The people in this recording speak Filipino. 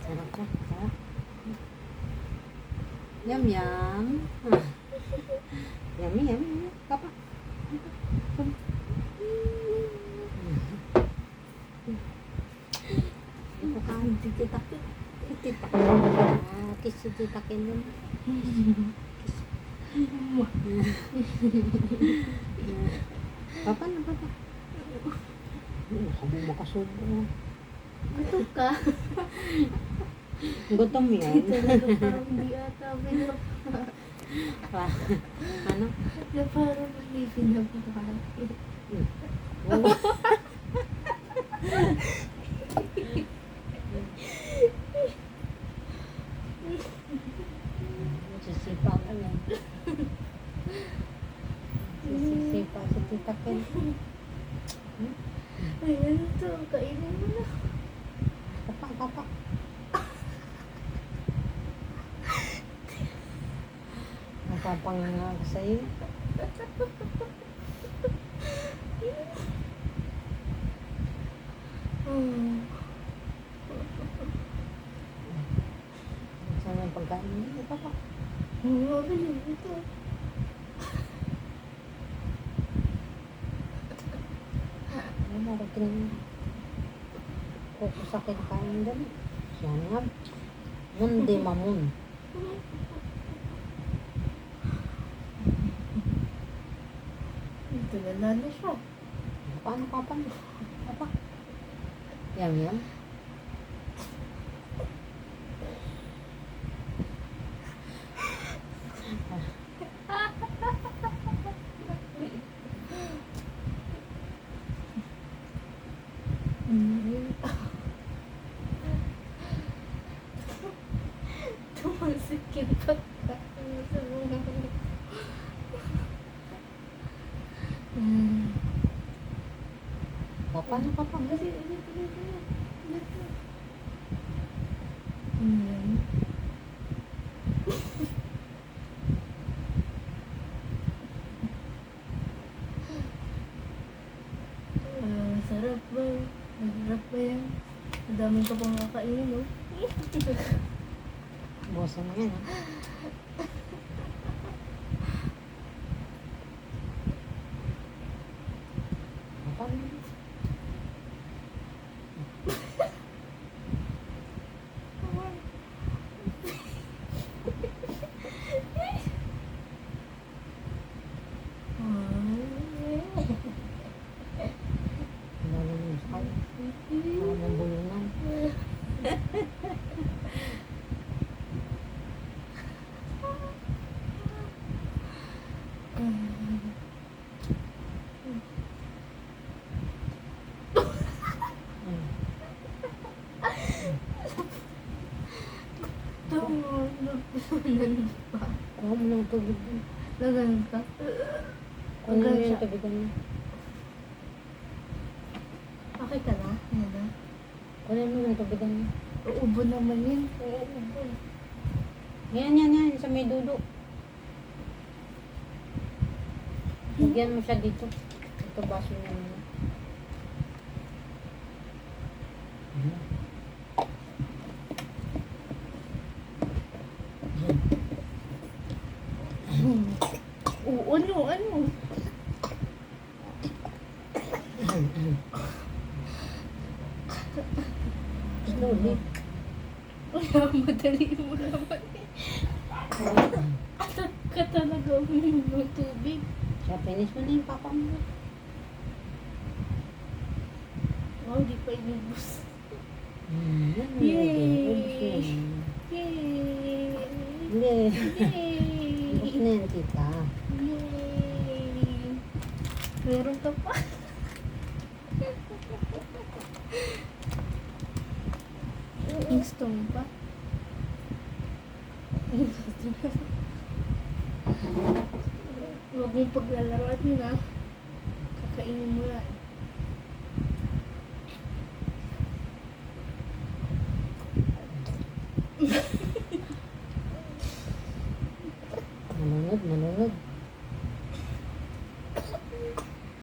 Sarap na. Sarap. Yum, yum. Yummy, yummy. Papa. Ito ka, tititakit. Tititakit. Kiss si titakin nun. Papa na, papa. Sabi makasubo. Gutom ka? Gutom yan. Talaga parang hindi ata binap. Ano? Na parang hindi binabahal. Wala. Sisipa ka yan. Sisipa si Tita Ken. Ay, ano to? Kainin mo na. Papa, papa. Napapanganga ka sa'yo. Saan yung pagkain mo, papa? Mabili ito. Ano, rin. Koko sa kinakain doon. Siya nga. Mundi mamun. Ito na siya. Paano, papa? Papa? Yum, yum. Tumasik yung pagkain sa mga. Papa, ano, papa? Ulit. Sarap ba? Masarap ba yan? Madami ka pang kakainin, no? Buwasan mo yan, ha? Papa, ano? Ang dami mo sa kanya. Parang nabulungan. Kuha mo ng tubig dun. Lagan ka? Kunin mo yung tubigan mo. Okay ka na? Ano na? Kunin mo yung tubigan mo. Uubo naman yun. Uubo. Yan. Sa may dulo. Lagyan mo siya dito. Ito baso niya naman. Ano? Slowly. Wala, madali mo naman eh. Atat ka talaga uminom ng tubig. Siya, finish mo na yung papa mo. Wow, di pa inubos. Yan. Yay! Yay! Hindi. Yay! Ubus na yan, tita. Yay! Meron ka pa. Gusto mo pa? Huwag mong paglalaroan yun, ha? Kakainin mo yan.